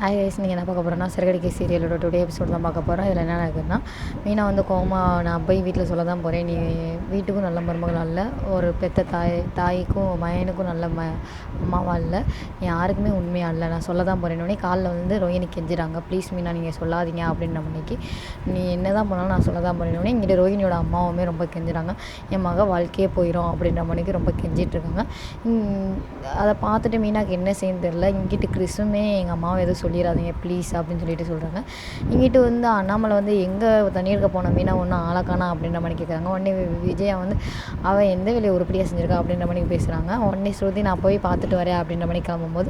நீங்கள் என்ன பார்க்க போகிறோன்னா சிறகடிக்க சீரியலோட டுடே எபிசோட் தான் பார்க்க போகிறோம். இதில் என்ன நடக்குதுன்னா, மீனா வந்து கோமா நான் போய் வீட்டில் சொல்ல தான் போகிறேன், நீ வீட்டுக்கும் நல்ல மருமகள் அல்ல, ஒரு பெத்த தாய்க்கும் மயனுக்கும் நல்ல அம்மாவா இல்லை, யாருக்குமே உண்மையாக இல்லை, நான் சொல்ல தான் போகிறேன்னே காலில் வந்து ரோஹினி கெஞ்சுறாங்க. ப்ளீஸ் மீனா நீங்கள் சொல்லாதீங்க அப்படின்ற மணிக்கு, நீ என்ன தான் பண்ணாலும் நான் சொல்ல தான் போகிறேன்னே இங்கிட்ட ரோஹினியோட அம்மாவுமே ரொம்ப கெஞ்சுறாங்க. என் மக வாழ்க்கையே போயிடும் அப்படின்ற மணிக்கு ரொம்ப கெஞ்சிட்ருக்காங்க. அதை பார்த்துட்டு மீனாக்கு என்ன செய்யன்னு தெரில. இங்கிட்டு கிறிஸுமே எங்கள் அம்மாவை எதுவும் சொல்லிடாதீங்க ப்ளீஸ் அப்படின்னு சொல்லிட்டு சொல்கிறாங்க. இங்கிட்டு வந்து அண்ணாமலை வந்து எங்கே தண்ணி எடுக்க போன மீனா ஒன்றும் ஆளக்கானா அப்படின்ற மாதிரி கேட்குறாங்க. உடனே விஜயா வந்து அவள் எந்த வேலையை உருப்படியாக செஞ்சுருக்கா அப்படின்ற மாதிரி பேசுகிறாங்க. உடனே ஸ்ருதி நான் போய் பார்த்துட்டு வரேன் அப்படின்ற மாதிரி கிளம்பும்போது,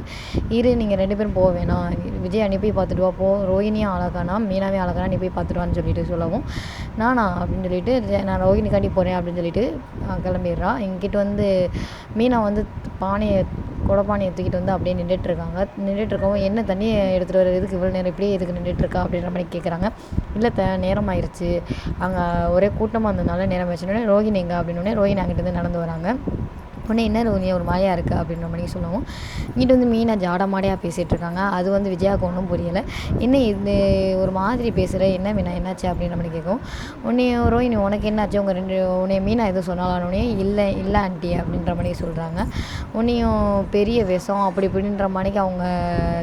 நீங்கள் 2 பேரும் போக வேணாம், விஜயா நீ போய் பார்த்துட்டு வா, ரோஹினியும் ஆளக்கானா மீனாவே ஆளக்கானா, நீ போய் பார்த்துட்டு வான்னு சொல்லிட்டு சொல்லவும், நானா அப்படின்னு சொல்லிட்டு நான் ரோஹினிக்காண்டி போகிறேன் அப்படின்னு சொல்லிட்டு கிளம்பிடுறா. இங்கிட்டு வந்து மீனா வந்து குடப்பானையை தூக்கிட்டு வந்து அப்படியே நின்றுட்டுருக்கவும் என்ன தண்ணியை எடுத்துகிட்டு வர எதுக்கு இவ்வளோ நேரம் இப்படியே எதுக்கு நின்றுட்டுருக்கா அப்படின்ற மாதிரி கேட்குறாங்க. இல்லை நேரம் ஆயிடுச்சு, அங்கே ஒரே கூட்டமாக இருந்ததுனால நேரம் ஆயிடுச்சுன்னே ரோஹினி எங்கே அப்படின்னோடனே ரோஹினி அங்கிட்டு வந்து நடந்து வராங்க. உடனே என்ன ரோஹினி ஒரு மாயாக இருக்குது அப்படின்ற மாதிரி சொல்லவும், இங்கிட்ட வந்து மீனா ஜாட மாடையாக பேசிகிட்டு இருக்காங்க. அது வந்து விஜயாவுக்கு ஒன்றும் புரியலை. என்ன இது ஒரு மாதிரி பேசுகிற, என்ன மீனா என்னாச்சு அப்படின்ற மாதிரி கேட்கும். உடனே ரோஹினி உனக்கு என்னாச்சு, உன்னை மீனா எதுவும் சொன்னாலானே இல்லை ஆண்டி அப்படின்ற மாதிரி சொல்கிறாங்க. உன்னையும் பெரிய விஷம் அப்படி இப்படின்ற மாதிரிக்கு அவங்க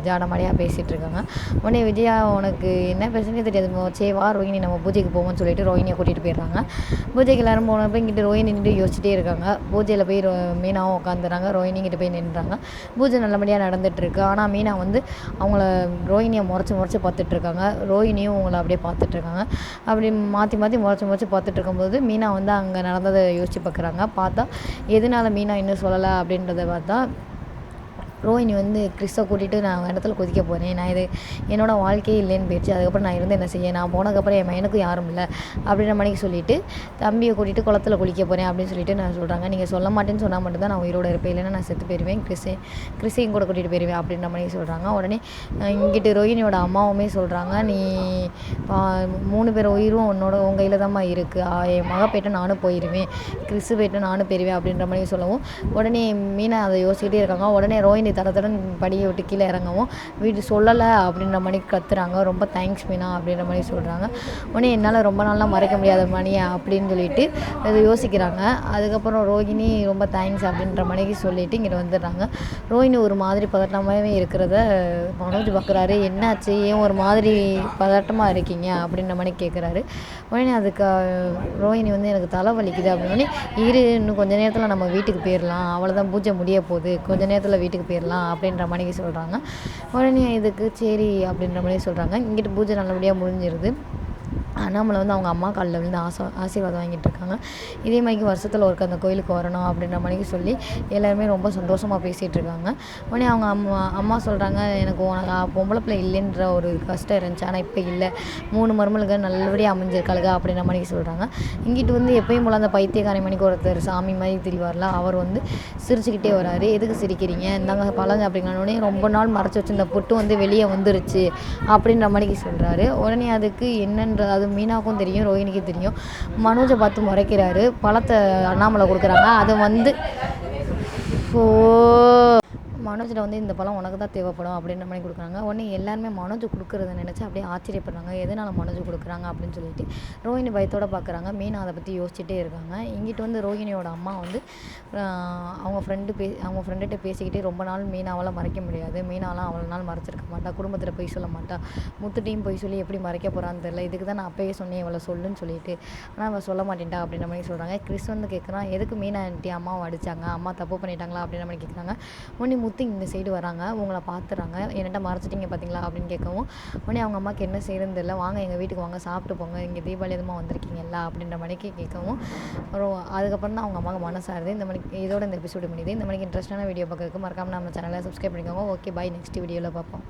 ஜாட மாடையாக பேசிகிட்டு இருக்காங்க. உடனே விஜயா உனக்கு என்ன பேசுனே தெரியாது, சே வா ரோஹினி நம்ம பூஜைக்கு போவோம்னு சொல்லிட்டு ரோஹினியை கூட்டிகிட்டு போயிடுறாங்க. பூஜைக்கு எல்லோரும் போனப்போ இங்கிட்ட ரோஹினி நின்று யோசிச்சுட்டே இருக்காங்க. பூஜையில் போய் மீனாவும் உட்காந்துறாங்க, ரோஹினிங்கிட்ட போய் நின்றுறாங்க. பூஜை நல்லபடியாக நடந்துகிட்ருக்கு. ஆனால் மீனா வந்து அவங்கள ரோஹினியை முறைச்சி பார்த்துட்ருக்காங்க. ரோஹினியும் அவங்கள அப்படியே பார்த்துட்ருக்காங்க. அப்படி மாற்றி முறைச்சி பார்த்துட்டு இருக்கும்போது மீனா வந்து அங்கே நடந்ததை யோசித்து பார்த்தா எதனால் மீனா இன்னும் சொல்லலை அப்படின்றத பார்த்தா, ரோஹினி வந்து கிறிஸை கூட்டிகிட்டு நான் இடத்துல குதிக்க போகிறேன், நான் இது என்னோடய வாழ்க்கையே இல்லைன்னு போயிடுச்சு, அதுக்கப்புறம் நான் இருந்து என்ன செய்ய, நான் போனதுக்கப்புறம் என் பையனுக்கும் யாரும் இல்லை அப்படின்ற மாதிரி சொல்லிவிட்டு தம்பியை கூட்டிகிட்டு குளத்தில் குளிக்க போகிறேன் அப்படின்னு சொல்லிட்டு நான் சொல்கிறாங்க. நீங்கள் சொல்ல மாட்டேன்னு சொன்னால் மட்டும்தான் நான் உயிரோடு இருப்பேன், இல்லைன்னா நான் செத்து போயிடுவேன், கிறிஸையும் கூட கூட்டிகிட்டு போயிடுவேன் அப்படின்ற மாதிரி சொல்கிறாங்க. உடனே இங்கிட்டு ரோஹினியோட அம்மாவுமே சொல்கிறாங்க, நீ 3 பேர் உயிரும் உங்கள் கையில் தான்மா இருக்குது, என் மக போய்ட்டு நானும் போயிடுவேன், கிறிஸு போய்ட்டு நானும் போயிடுவேன் அப்படின்ற மாதிரி சொல்லவும், உடனே மீனா அதை யோசிச்சுட்டே இருக்காங்க. உடனே ரோஹினி தடத்துடன் படியை விட்டு கீழே இறங்கவும் வீட்டு சொல்லலை அப்படின்ற மாதிரி கத்துறாங்க. ரொம்ப தேங்க்ஸ் மீனா அப்படின்ற மாதிரி சொல்கிறாங்க. உடனே என்னால் ரொம்ப நாளாக மறைக்க முடியாத மணியா அப்படின்னு சொல்லிட்டு அது யோசிக்கிறாங்க. அதுக்கப்புறம் ரோஹினி ரொம்ப தேங்க்ஸ் அப்படின்ற மாதிரிக்கு சொல்லிவிட்டு இங்கே வந்துடுறாங்க. ரோஹினி ஒரு மாதிரி பதட்டமாகவே இருக்கிறத மனோஜ் பார்க்குறாரு. என்னாச்சு, ஏன் ஒரு மாதிரி பதட்டமாக இருக்கீங்க அப்படின்ற மாதிரி கேட்குறாரு. உடனே அதுக்கு ரோஹினி வந்து எனக்கு தலை வலிக்குது அப்படின்னு, இன்னும் கொஞ்சம் நேரத்தில் நம்ம வீட்டுக்கு போயிடலாம், அவ்வளோதான் பூஜை முடிய போகுது, கொஞ்சம் நேரத்தில் வீட்டுக்கு போயிடலாம் அப்படின்ற மாதிரி சொல்கிறாங்க. உடனே இதுக்கு சரி அப்படின்ற மாதிரி சொல்கிறாங்க. இங்கிட்டு பூஜை நல்லபடியாக முடிஞ்சிருது. அண்ணாமலை வந்து அவங்க அம்மா காலில் விழுந்து ஆசீர்வாதம் வாங்கிட்டு இருக்காங்க. இதே மாதிரி வருஷத்தில் ஒருக்க அந்த கோயிலுக்கு வரணும் அப்படின்ற மாதிரி சொல்லி எல்லாருமே ரொம்ப சந்தோஷமாக பேசிகிட்டு இருக்காங்க. உடனே அவங்க அம்மா சொல்கிறாங்க, எனக்கு பொம்பளை பிள்ளை இல்லைன்ற ஒரு கஷ்டம் இருந்துச்சு, ஆனால் இப்போ இல்லை, 3 மருமலுக்கு நல்லபடியாக அமைஞ்சிருக்காளுங்க அப்படின்ற மாதிரி சொல்கிறாங்க. இங்கிட்டு வந்து எப்பயும் போல் அந்த பைத்தியக்காரை மணிக்கு ஒருத்தர் சாமி மாதிரி திரிவார்ல, அவர் வந்து சிரிச்சுக்கிட்டே வராரு. எதுக்கு சிரிக்கிறீங்க, இந்தாங்க பழங்க அப்படிங்கிறோடனே ரொம்ப நாள் மறைச்சி வச்சு இந்த பொட்டு வந்து வெளியே வந்துருச்சு அப்படின்ற மாதிரி சொல்கிறாரு. உடனே அதுக்கு என்னன்ற அது மீனாவுக்கும் தெரியும், ரோஹினிக்கும் தெரியும். மனோஜை பார்த்து முறைக்கிறாரு. பழத்தை அண்ணாமலை கொடுக்குறாங்க. அது வந்து மனோஜில் வந்து இந்த பழம் உனக்கு தான் தேவைப்படும் அப்படின்ற மாதிரி கொடுக்குறாங்க. உடனே எல்லாருமே மனோஜ் கொடுக்குறத நினச்சி அப்படியே ஆச்சரியப்படுறாங்க, எதனால் மனோஜ் கொடுக்குறாங்க அப்படின்னு சொல்லிட்டு ரோஹினி பயத்தோடு பார்க்குறாங்க. மீனா அதை பற்றி யோசிச்சுட்டே இருக்காங்க. இங்கிட்டு வந்து ரோஹினியோட அம்மா வந்து அவங்க ஃப்ரெண்டுகிட்ட பேசிக்கிட்டே, ரொம்ப நாள் மீனாவால் மறைக்க முடியாது, மீனாலாம் அவ்வளோ நாள் மறைச்சிருக்க மாட்டா, குடும்பத்தில் போய் சொல்ல மாட்டா, முத்துட்டையும் போய் சொல்லி எப்படி மறைக்க போகிறான்னு தெரியல, இதுக்கு தான் நான் அப்போயே சொன்னேன் இவளை சொல்லுன்னு சொல்லிட்டு, ஆனால் அவள் சொல்ல மாட்டேன்ட்டா அப்படின்ற மாதிரி சொல்கிறாங்க. கிறிஸ் வந்து கேட்குறான், எதுக்கு மீனா ஆண்டி அம்மாவை அடித்தாங்க, அம்மா தப்பு பண்ணிட்டாங்களா அப்படின்ற மாதிரி கேட்குறாங்க. உடனே முத்து இந்த சைடு வராங்க, உங்களை பார்த்துறாங்க, என்கிட்ட மறைச்சிட்டிங்க பார்த்தீங்களா அப்படின்னு கேட்கவும், உடனே அவங்க அம்மாவுக்கு என்ன செய்யறதுன்னு தெரியல, வாங்க எங்கள் வீட்டுக்கு வாங்க சாப்பிட்டு போங்க, இங்கே தீபாவளி எதுவும் வந்திருக்கீங்களா அப்படின்ற மாதிரிக்கு கேட்கவும், அதுக்கப்புறம் தான் அவங்க அம்மாவுக்கு மனசாருது. இந்த மாதிரி இதோட இந்த எபிசோடு முடியுது. இந்த மாதிரி இன்ட்ரெஸ்டான வீடியோ பார்க்கறதுக்கு மறக்காமல் நம்ம சேனலை சப்ஸ்கிரைப் பண்ணிக்கோங்க. ஓகே, பாய், நெக்ஸ்ட் வீடியோவில் பார்ப்போம்.